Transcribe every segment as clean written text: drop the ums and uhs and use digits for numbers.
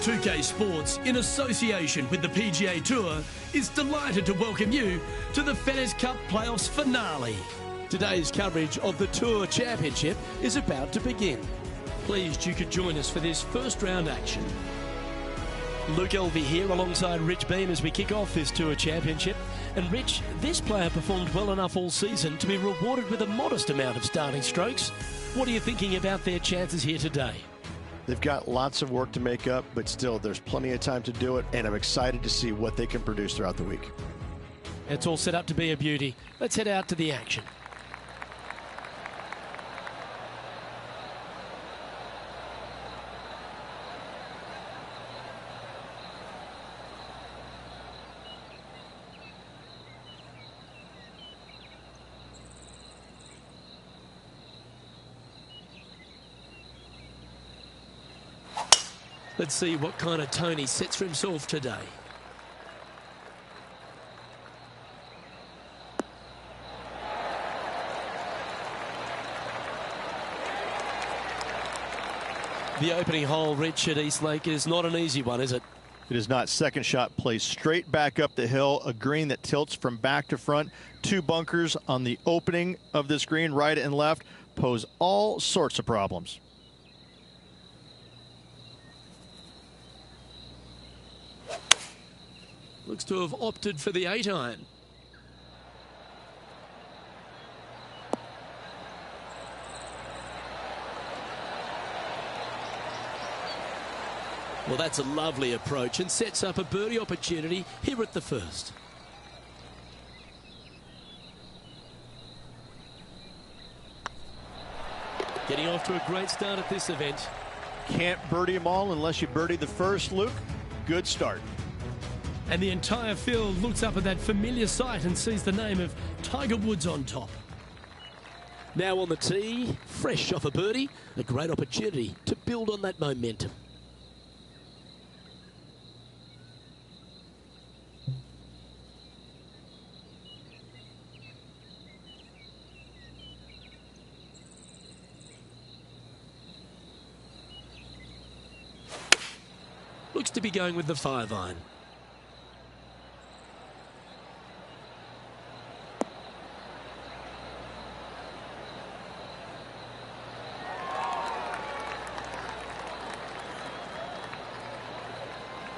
2K Sports, in association with the PGA Tour, is delighted to welcome you to the FedEx Cup Playoffs finale. Today's coverage of the Tour Championship is about to begin. Pleased you could join us for this first round action. Luke Elvey here alongside Rich Beam as we kick off this Tour Championship. And Rich, this player performed well enough all season to be rewarded with a modest amount of starting strokes. What are you thinking about their chances here today? They've got lots of work to make up, but still there's plenty of time to do it, and I'm excited to see what they can produce throughout the week. It's all set up to be a beauty. Let's head out to the action. Let's see what kind of tone he sets for himself today. The opening hole, Rich, at Eastlake is not an easy one, is it? It is not. Second shot plays straight back up the hill, a green that tilts from back to front. Two bunkers on the opening of this green, right and left, pose all sorts of problems. Looks to have opted for the 8-iron. Well, that's a lovely approach and sets up a birdie opportunity here at the first. Getting off to a great start at this event. Can't birdie them all unless you birdie the first, Luke. Good start. And the entire field looks up at that familiar sight and sees the name of Tiger Woods on top. Now on the tee, fresh off a birdie, a great opportunity to build on that momentum. looks to be going with the 5-iron.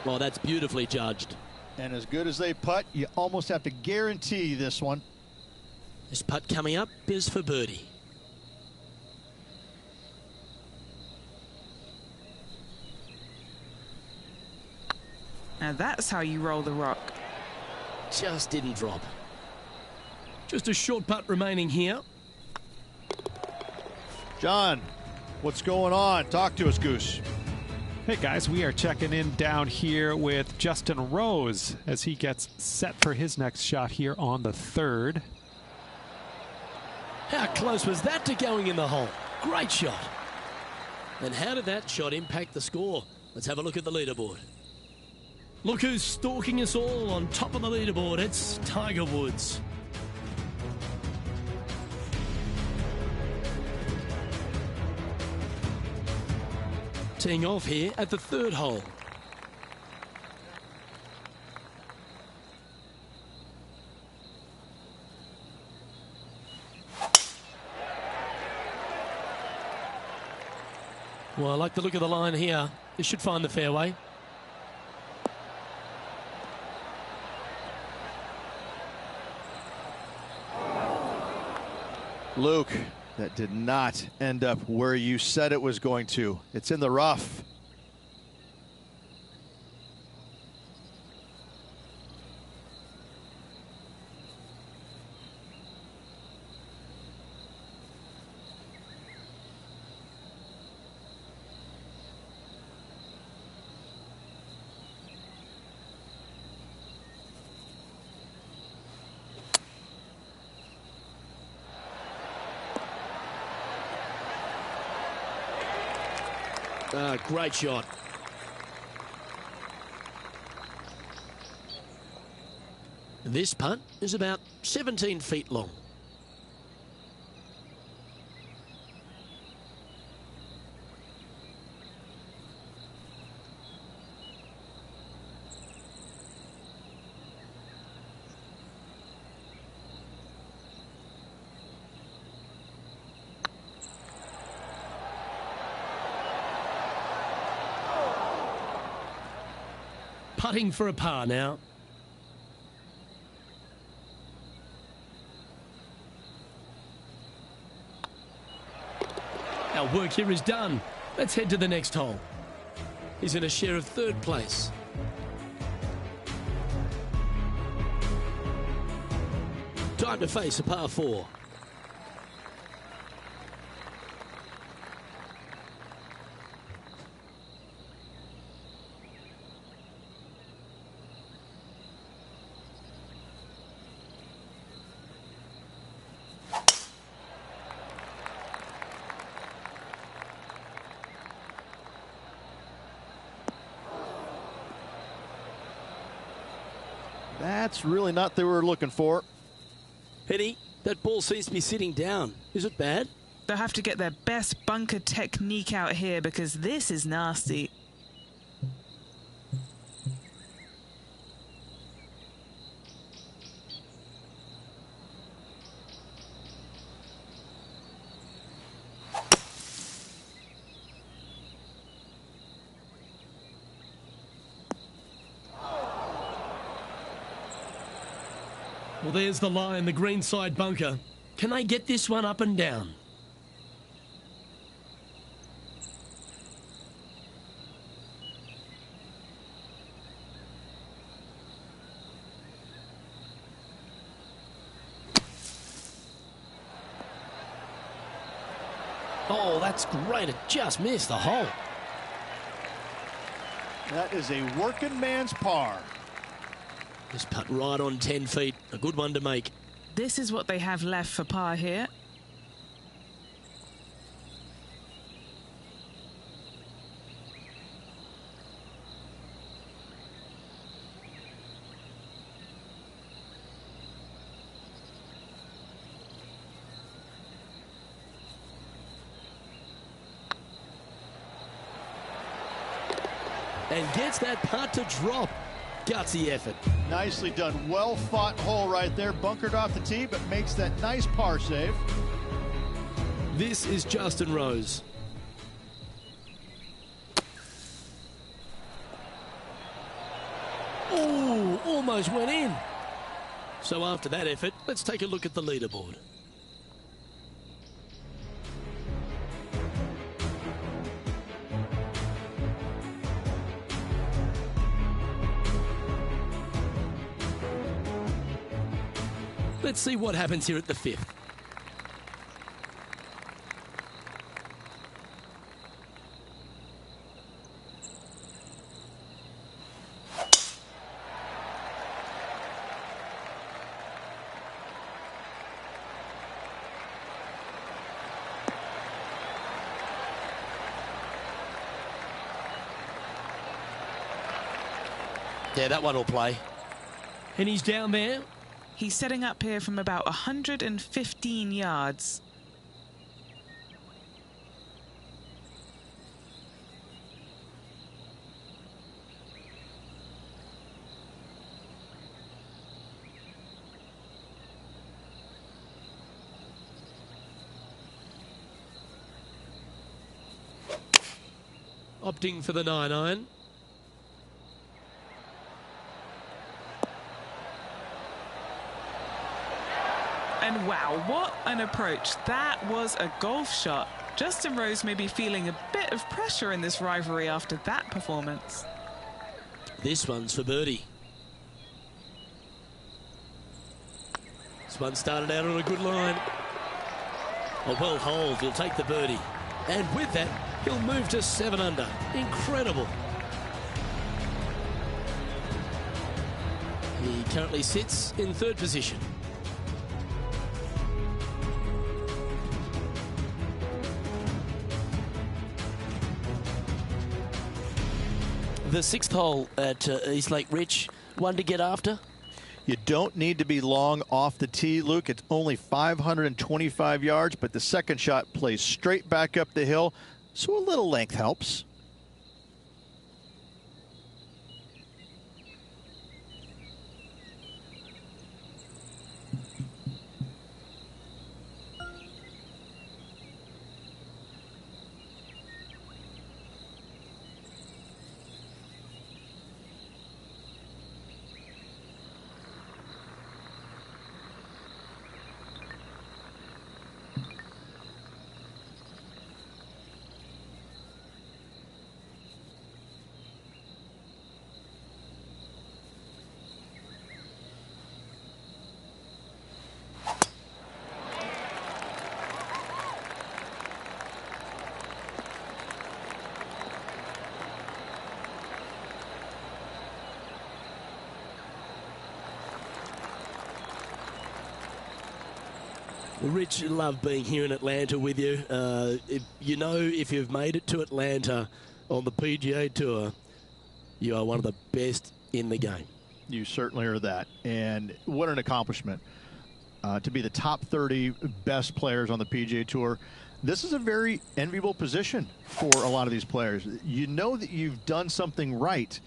Well, that's beautifully judged. And as good as they putt, you almost have to guarantee this one. This putt coming up is for birdie. Now that's how you roll the rock. Just didn't drop. Just a short putt remaining here. John, what's going on? Talk to us, Goose. Hey guys, we are checking in down here with Justin Rose as he gets set for his next shot here on the 3rd. How close was that to going in the hole? Great shot. And how did that shot impact the score? Let's have a look at the leaderboard. Look who's stalking us all on top of the leaderboard. It's Tiger Woods. Teeing off here at the 3rd hole. Well, I like the look of the line here. This should find the fairway. Luke, that did not end up where you said it was going to. It's in the rough. Great shot. This putt is about 17 feet long. Putting for a par now. Our work here is done. Let's head to the next hole. He's in a share of 3rd place. Time to face a par 4. That's really not what they were looking for. Penny, that ball seems to be sitting down. Is it bad? They'll have to get their best bunker technique out here because this is nasty. Well, there's the line, the green side bunker. Can they get this one up and down? Oh, that's great. It just missed the hole. That is a working man's par. This putt right on 10 feet. A good one to make. This is what they have left for par here. and gets that putt to drop. Gutsy effort. Nicely done. Well fought hole right there. Bunkered off the tee, but makes that nice par save. This is Justin Rose. Oh, almost went in. So after that effort, let's take a look at the leaderboard. Let's see what happens here at the 5th. Yeah, that one will play. And he's down there. He's setting up here from about 115 yards. Opting for the 9-iron. And wow, what an approach. That was a golf shot. Justin Rose may be feeling a bit of pressure in this rivalry after that performance. This one's for birdie. This one started out on a good line. A well holed, he'll take the birdie. And with that, he'll move to 7 under. Incredible. He currently sits in 3rd position. The 6th hole at East Lake Rich, one to get after. You don't need to be long off the tee, Luke. It's only 525 yards, but the second shot plays straight back up the hill, so a little length helps. Rich, love being here in Atlanta with you. If you've made it to Atlanta on the PGA Tour, you are one of the best in the game. You certainly are that. And what an accomplishment to be the top 30 best players on the PGA Tour. This is a very enviable position for a lot of these players. You know that you've done something right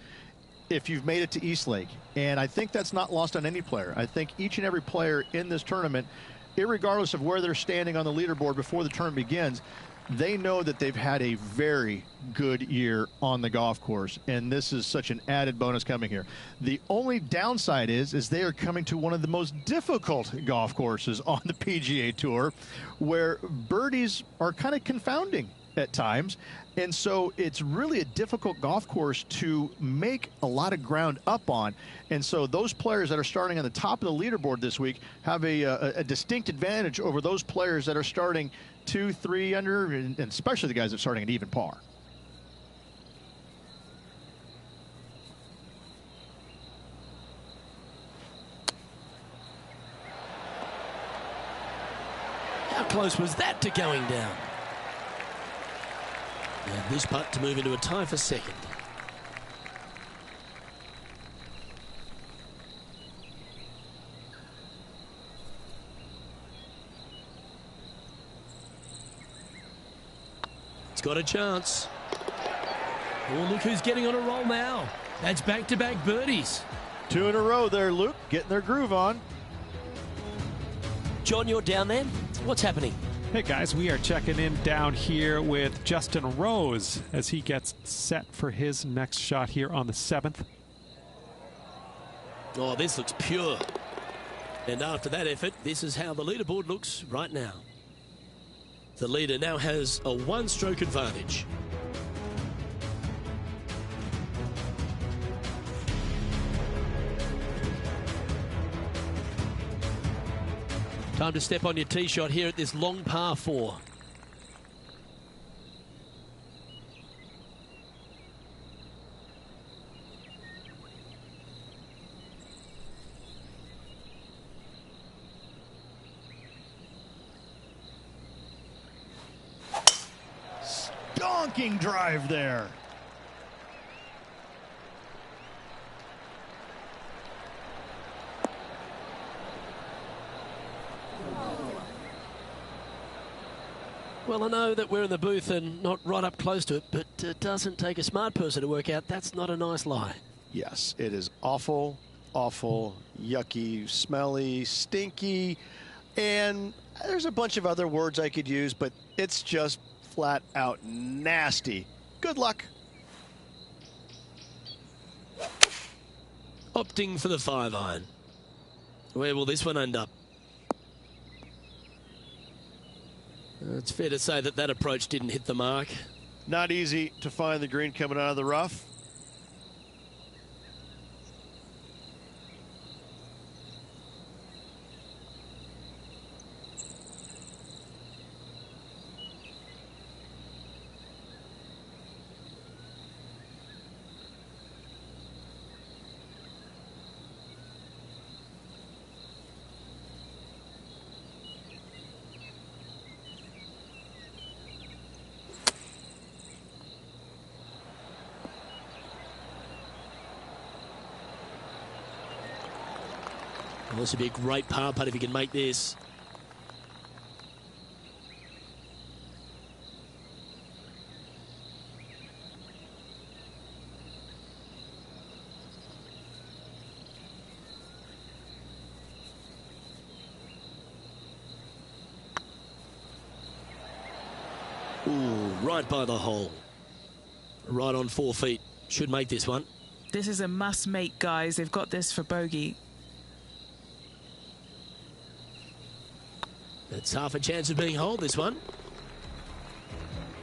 if you've made it to East Lake. And I think that's not lost on any player. I think each and every player in this tournament, irregardless of where they're standing on the leaderboard before the tournament begins, they know that they've had a very good year on the golf course, and this is such an added bonus coming here. The only downside is they are coming to one of the most difficult golf courses on the PGA Tour, where birdies are kind of confounding at times, and so it's really a difficult golf course to make a lot of ground up on. And so those players that are starting on the top of the leaderboard this week have a distinct advantage over those players that are starting 2, 3 under, and especially the guys that are starting at even par. How close was that to going down? And this putt to move into a tie for 2nd. It's got a chance. Oh, look who's getting on a roll now. That's back-to-back birdies. 2 in a row there, Luke, getting their groove on. John, you're down there. What's happening? Hey guys, we are checking in down here with Justin Rose as he gets set for his next shot here on the 7th. Oh, this looks pure. And after that effort, this is how the leaderboard looks right now. The leader now has a 1-stroke advantage. Time to step on your tee shot here at this long par 4. Stonking drive there. Well, I know that we're in the booth and not right up close to it, but it doesn't take a smart person to work out that's not a nice lie. Yes, it is awful, awful, yucky, smelly, stinky, and there's a bunch of other words I could use, but it's just flat out nasty. Good luck. Opting for the 5-iron. Where will this one end up? It's fair to say that that approach didn't hit the mark. Not easy to find the green coming out of the rough. Well, this would be a great par putt if he can make this. Ooh, right by the hole. Right on 4 feet. Should make this one. This is a must-make, guys. They've got this for bogey. It's half a chance of being holed, this one.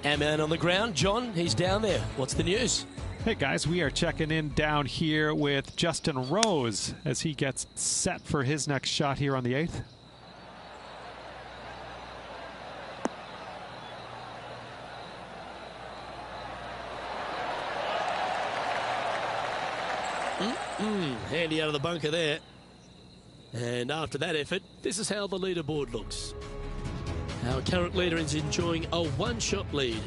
Our man on the ground, John, he's down there. What's the news? Hey guys, we are checking in down here with Justin Rose as he gets set for his next shot here on the 8th. Handy out of the bunker there. And after that effort, this is how the leaderboard looks. Our current leader is enjoying a 1-shot lead.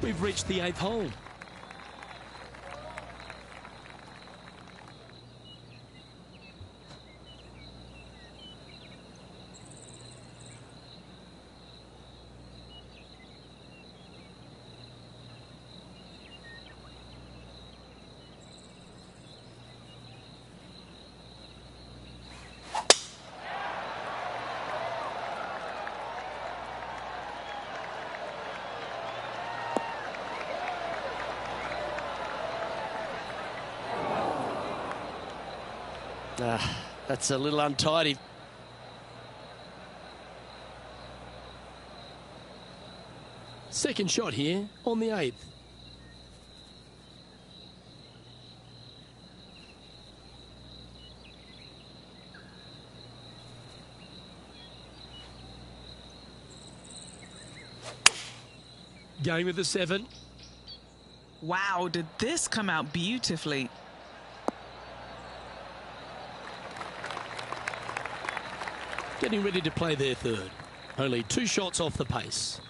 We've reached the 8th hole. That's a little untidy. Second shot here on the 8th. Going with the 7. Wow, did this come out beautifully? Getting ready to play their 3rd. Only 2 shots off the pace.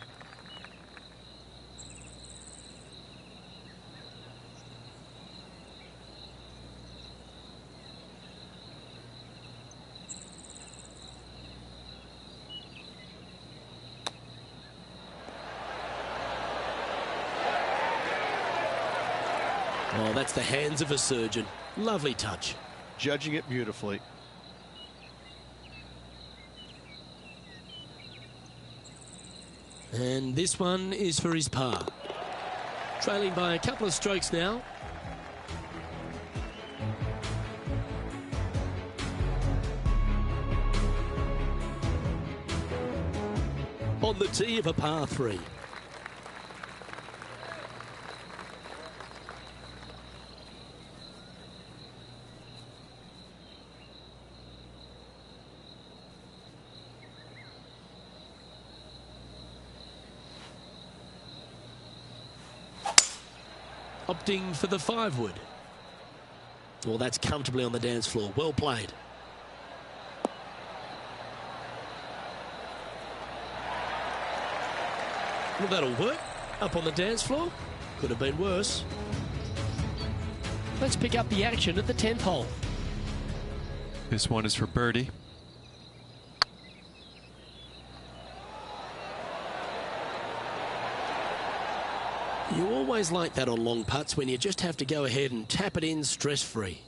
that's the hands of a surgeon. Lovely touch. Judging it beautifully. And this one is for his par. Trailing by a couple of strokes now. On the tee of a par 3. Opting for the 5-wood. Well, that's comfortably on the dance floor. Well played. Well, that'll work. Up on the dance floor. Could have been worse. Let's pick up the action at the 10th hole. This one is for birdie. You always like that on long putts when you just have to go ahead and tap it in stress-free.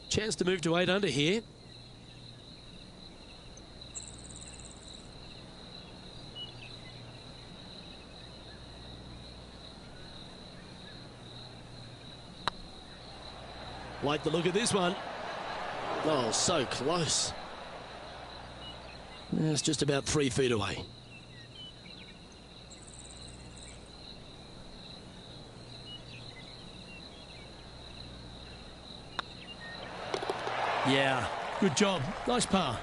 Chance to move to 8 under here. Like the look of this one. Oh, so close. It's just about 3 feet away. Yeah, good job. Nice par.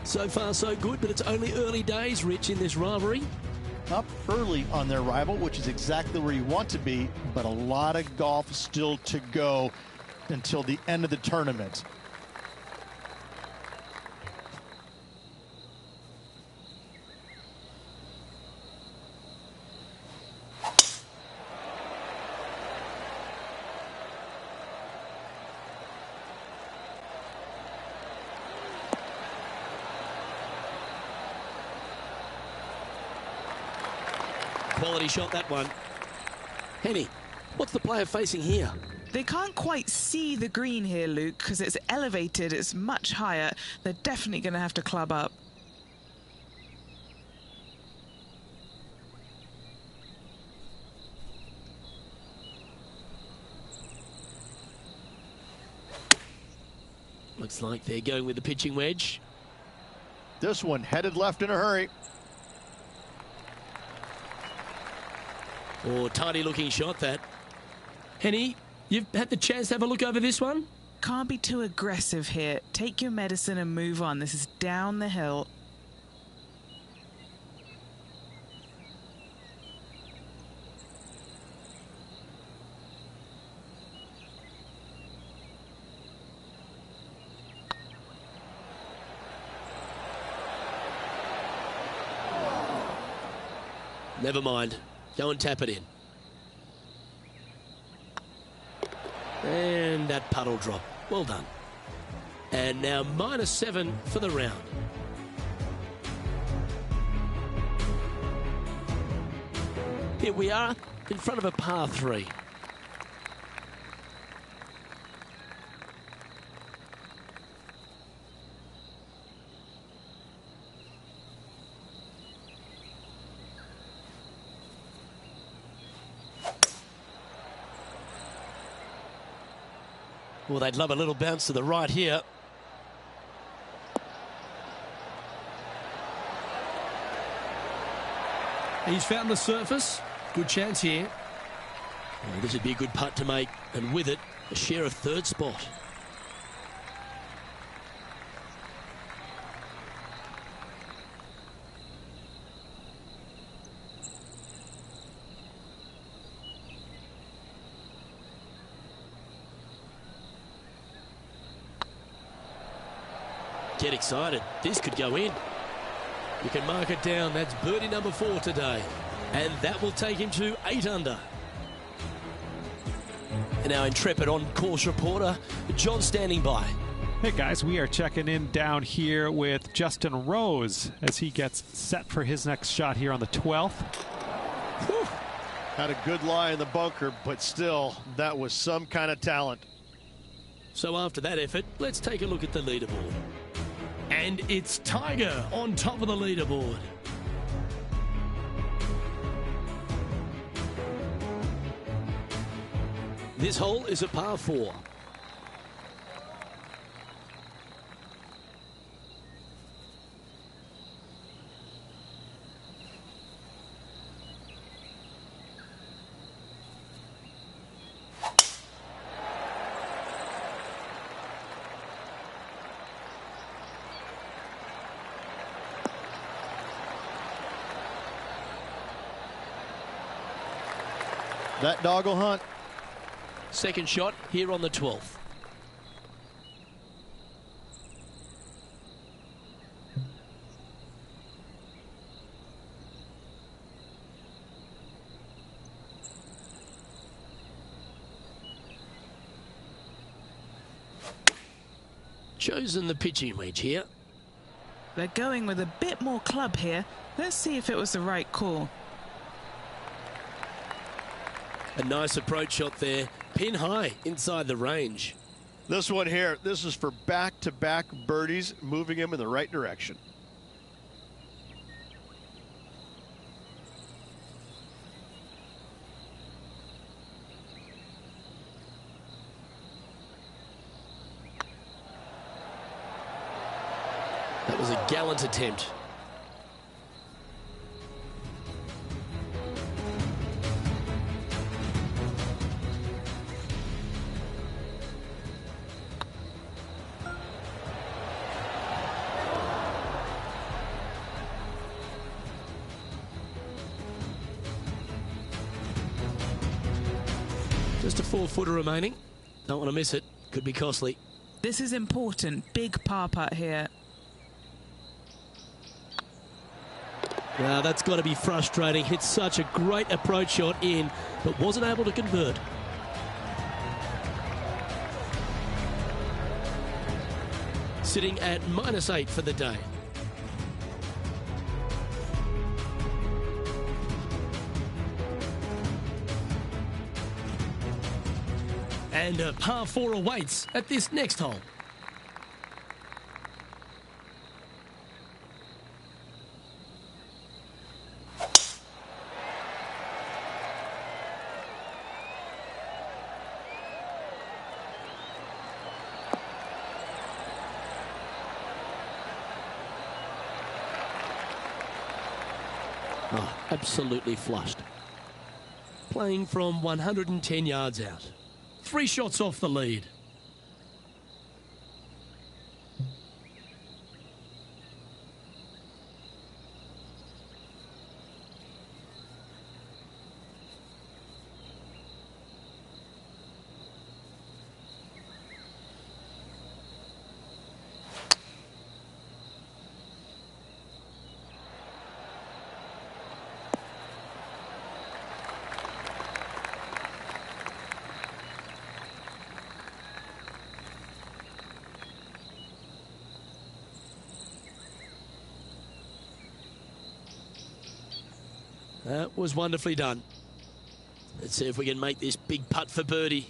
So far, so good, but it's only early days, Rich, in this rivalry. Up early on their rival, which is exactly where you want to be, but a lot of golf still to go until the end of the tournament. Quality shot, that one. Henny, what's the player facing here? They can't quite see the green here, Luke, because it's elevated, it's much higher. They're definitely going to have to club up. Looks like they're going with the pitching wedge. This one headed left in a hurry. Oh, tidy looking shot, that. Henny, you've had the chance to have a look over this one? Can't be too aggressive here. Take your medicine and move on. This is down the hill. Never mind. Go and tap it in. And that puddle drop. Well done. And now -7 for the round. Here we are in front of a par 3. Well, they'd love a little bounce to the right here. He's found the surface. Good chance here. Well, this would be a good putt to make, and with it, a share of 3rd spot. Get excited. This could go in. You can mark it down. That's birdie number 4 today. And that will take him to 8 under. And our intrepid on-course reporter, John, standing by. Hey guys, we are checking in down here with Justin Rose as he gets set for his next shot here on the 12th. Whew. Had a good lie in the bunker, but still, that was some kind of talent. So after that effort, let's take a look at the leaderboard. And it's Tiger on top of the leaderboard. This hole is a par 4. That dog will hunt. Second shot here on the 12th. Chosen the pitching wedge here. They're going with a bit more club here. Let's see if it was the right call. A nice approach shot there. Pin high inside the range. This one here, this is for back-to-back birdies, moving him in the right direction. That was a gallant attempt. Just a 4-footer remaining. Don't want to miss it. Could be costly. This is important. Big par putt here. Now that's got to be frustrating. Hit such a great approach shot in, but wasn't able to convert. Sitting at -8 for the day. And a par 4 awaits at this next hole. Oh, absolutely flushed. Playing from 110 yards out. 3 shots off the lead. That was wonderfully done. Let's see if we can make this big putt for birdie.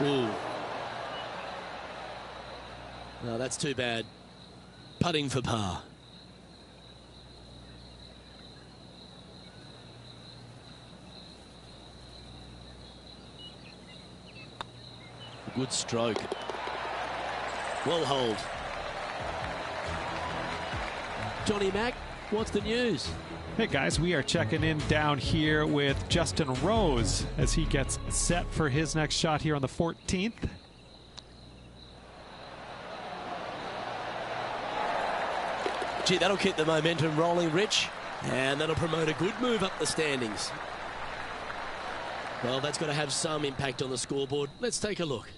Ooh. No, that's too bad. Putting for par. Good stroke. Well hold. Johnny Mack, what's the news? Hey guys, we are checking in down here with Justin Rose as he gets set for his next shot here on the 14th. Gee, that'll keep the momentum rolling, Rich. And that'll promote a good move up the standings. Well, that's got to have some impact on the scoreboard. Let's take a look.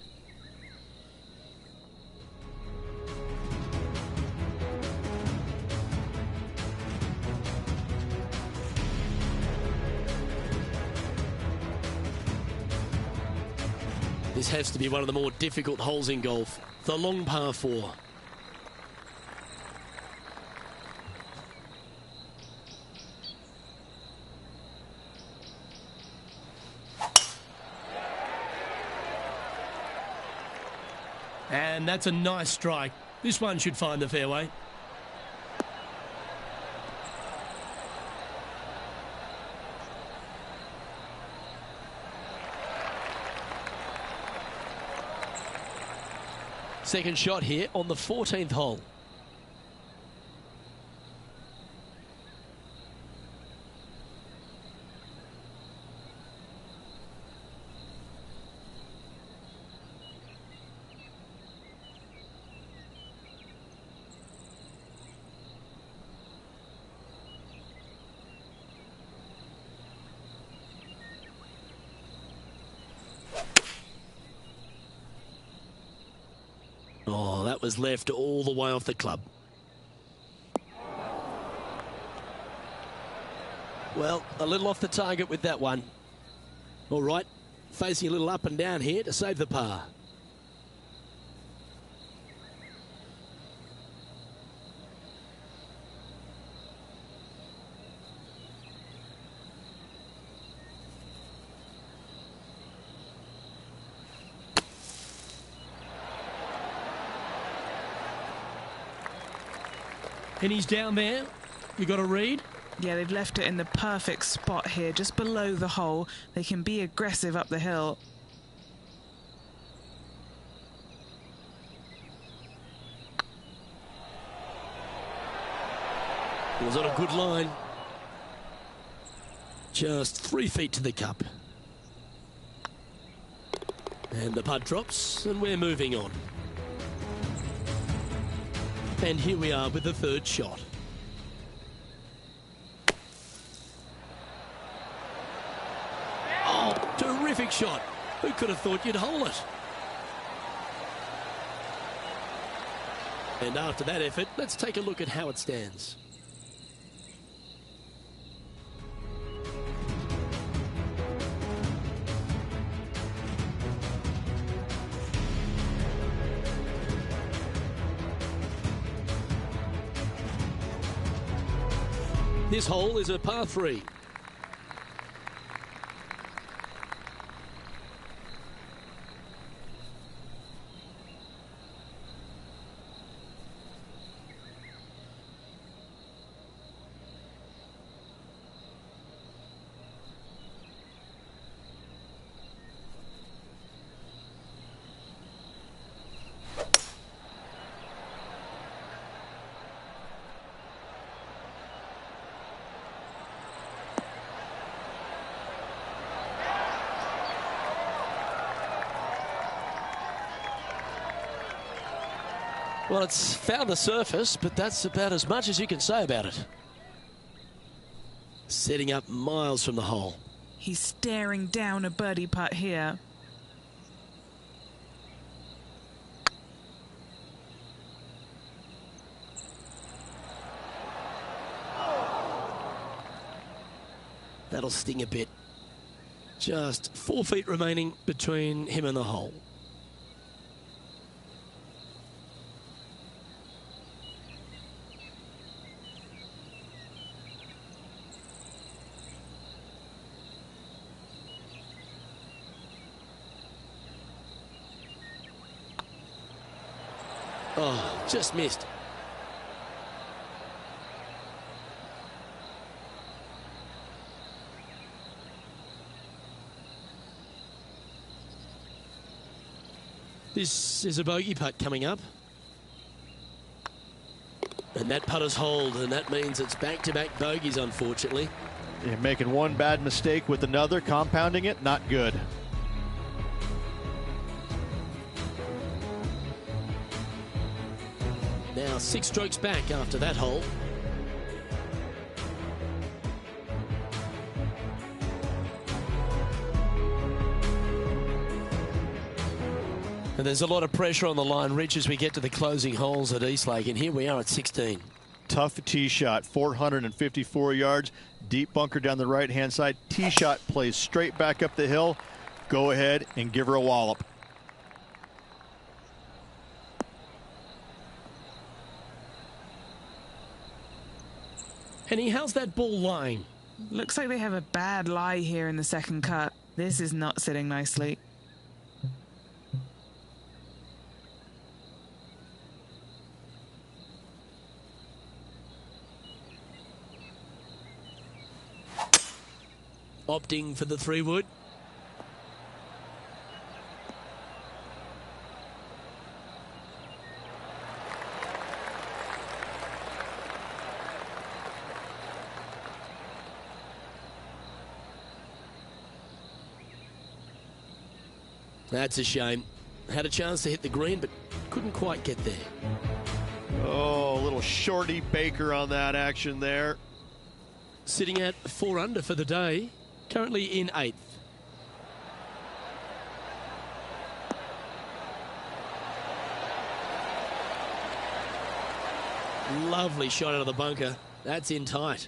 This has to be one of the more difficult holes in golf. The long par 4. And that's a nice strike. This one should find the fairway. Second shot here on the 14th hole. Oh, that was left all the way off the club. Well, a little off the target with that one. All right, facing a little up and down here to save the par. And he's down there. You got a read? Yeah, they've left it in the perfect spot here, just below the hole. They can be aggressive up the hill. Was on a good line. Just 3 feet to the cup. And the putt drops, and we're moving on. And here we are with the third shot. Oh, terrific shot. Who could have thought you'd hole it? And after that effort, let's take a look at how it stands. This hole is a par 3. Well, it's found the surface, but that's about as much as you can say about it. Setting up miles from the hole. He's staring down a birdie putt here. That'll sting a bit. Just 4 feet remaining between him and the hole. Oh, just missed. This is a bogey putt coming up. And that putt is holed, and that means it's back-to-back bogeys, unfortunately. You're making one bad mistake with another, compounding it, not good. Now 6 strokes back after that hole. And there's a lot of pressure on the line, Rich, as we get to the closing holes at Eastlake, and here we are at 16. Tough tee shot, 454 yards, deep bunker down the right-hand side. Tee shot plays straight back up the hill. Go ahead and give her a wallop. Henny, how's that ball lying? Looks like they have a bad lie here in the second cut. This is not sitting nicely. Opting for the 3-wood. That's a shame. Had a chance to hit the green, but couldn't quite get there. Oh, a little shorty Baker on that action there. Sitting at 4 under for the day, currently in 8th. Lovely shot out of the bunker. That's in tight.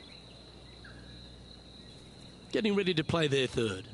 Getting ready to play their 3rd.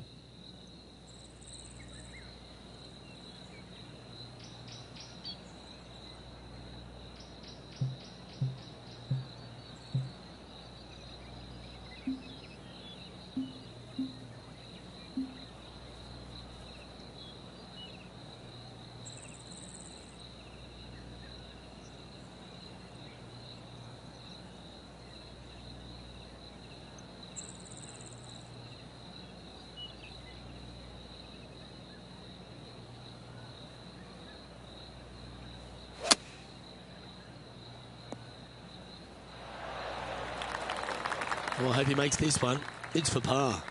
Well, I hope he makes this one. It's for par.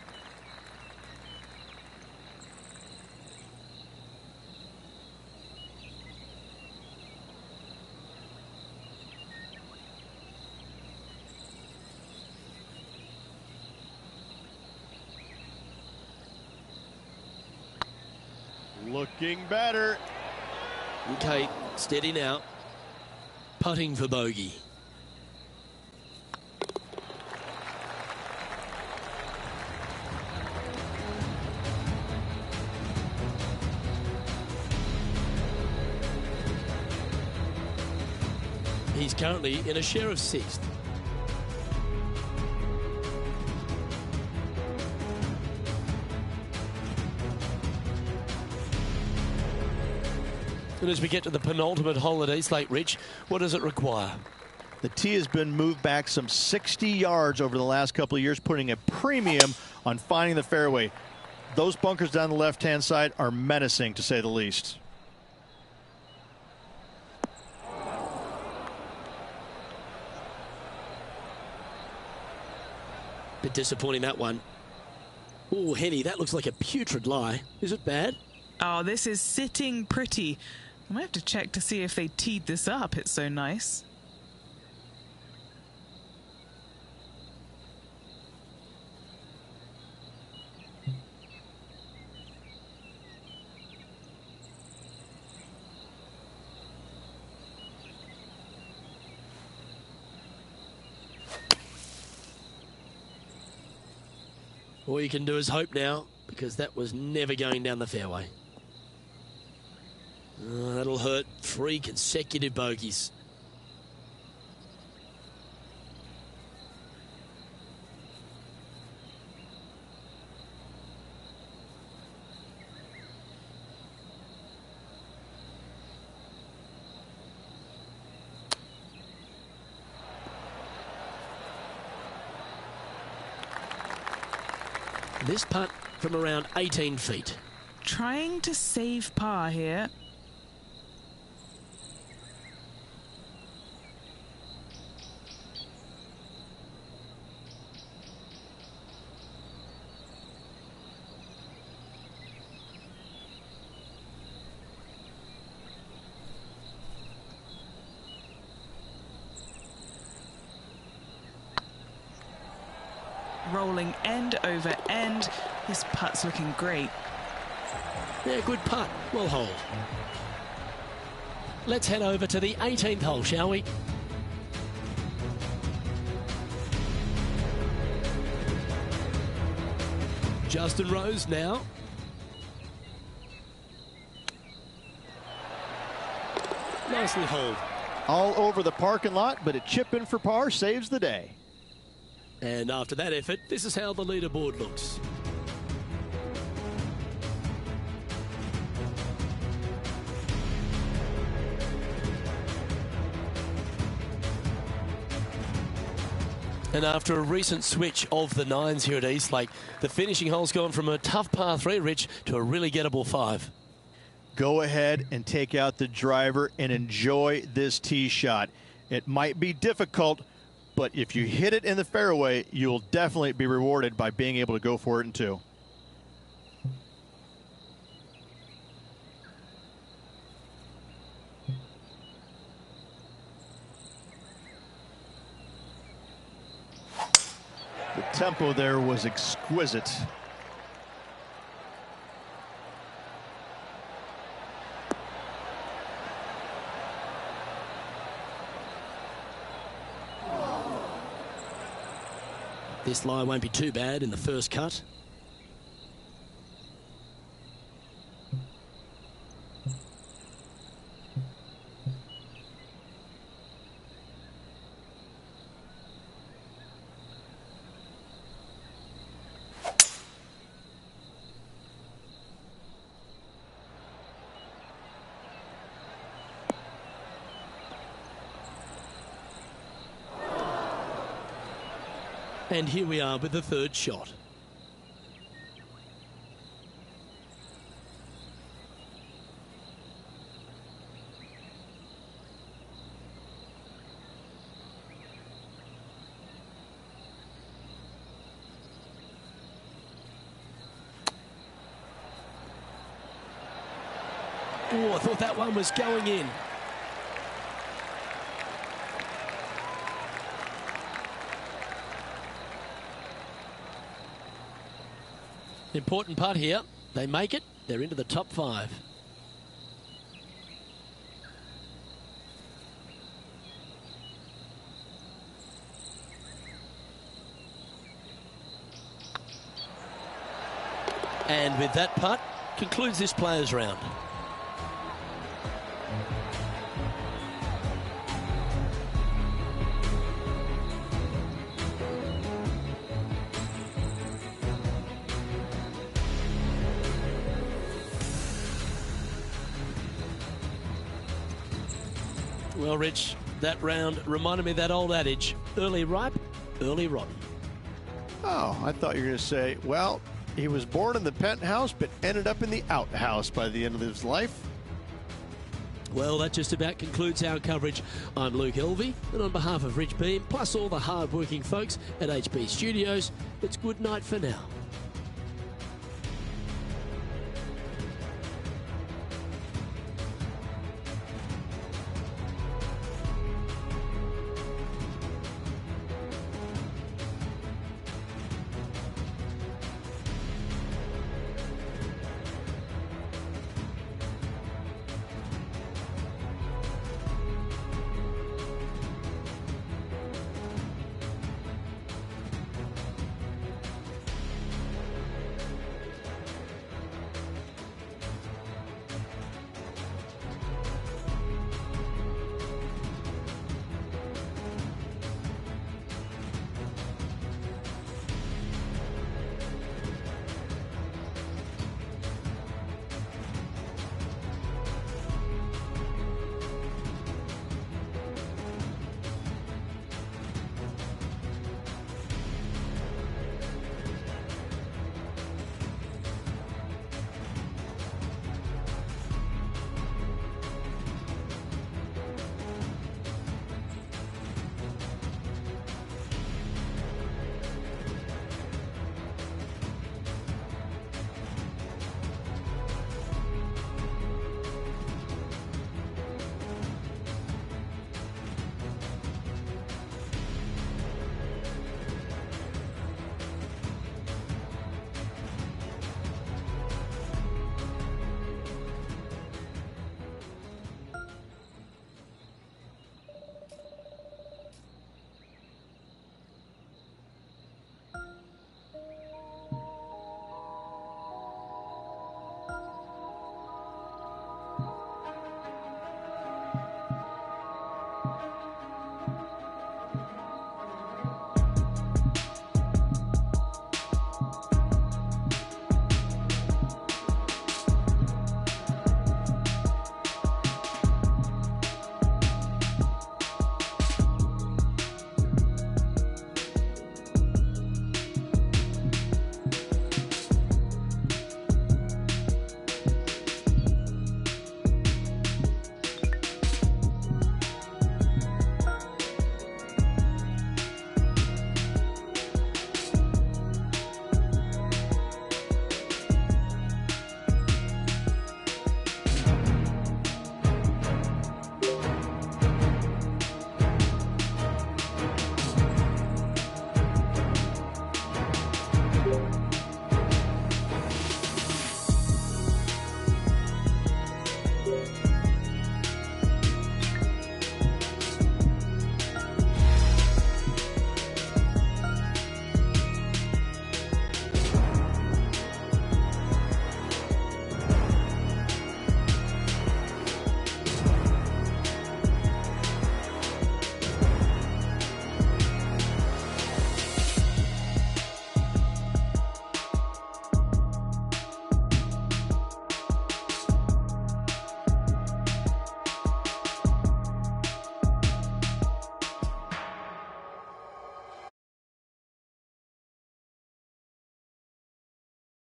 Looking better. Okay, steady now. Putting for bogey. He's currently in a share of 6th. And as we get to the penultimate hole at East Lake Ridge, what does it require? The tee has been moved back some 60 yards over the last couple of years, putting a premium on finding the fairway. Those bunkers down the left-hand side are menacing, to say the least. Bit disappointing, that one. Oh, Henny, that looks like a putrid lie. Is it bad? Oh, this is sitting pretty. I might have to check to see if they teed this up. It's so nice. All you can do is hope now, because that was never going down the fairway. Oh, that'll hurt. 3 consecutive bogeys. This putt from around 18 feet. Trying to save par here. Rolling end over end. This putt's looking great. Yeah, good putt. Well hold. Let's head over to the 18th hole, shall we? Justin Rose now. Nicely holed. All over the parking lot, but a chip in for par saves the day. And after that effort, this is how the leaderboard looks. And after a recent switch of the 9s here at Eastlake, the finishing hole's gone from a tough par 3, Rich, to a really gettable 5. Go ahead and take out the driver and enjoy this tee shot. It might be difficult, but if you hit it in the fairway, you'll definitely be rewarded by being able to go for it in 2. The tempo there was exquisite. This lie won't be too bad in the first cut. And here we are with the third shot. Oh, I thought that one was going in. Important putt here. They make it. They're into the top 5. And with that putt, concludes this players' round. Well, Rich, that round reminded me of that old adage, early ripe, early rotten. Oh, I thought you were going to say, well, he was born in the penthouse but ended up in the outhouse by the end of his life. Well, that just about concludes our coverage. I'm Luke Elvey, and on behalf of Rich Beam, plus all the hard-working folks at HB Studios, it's good night for now.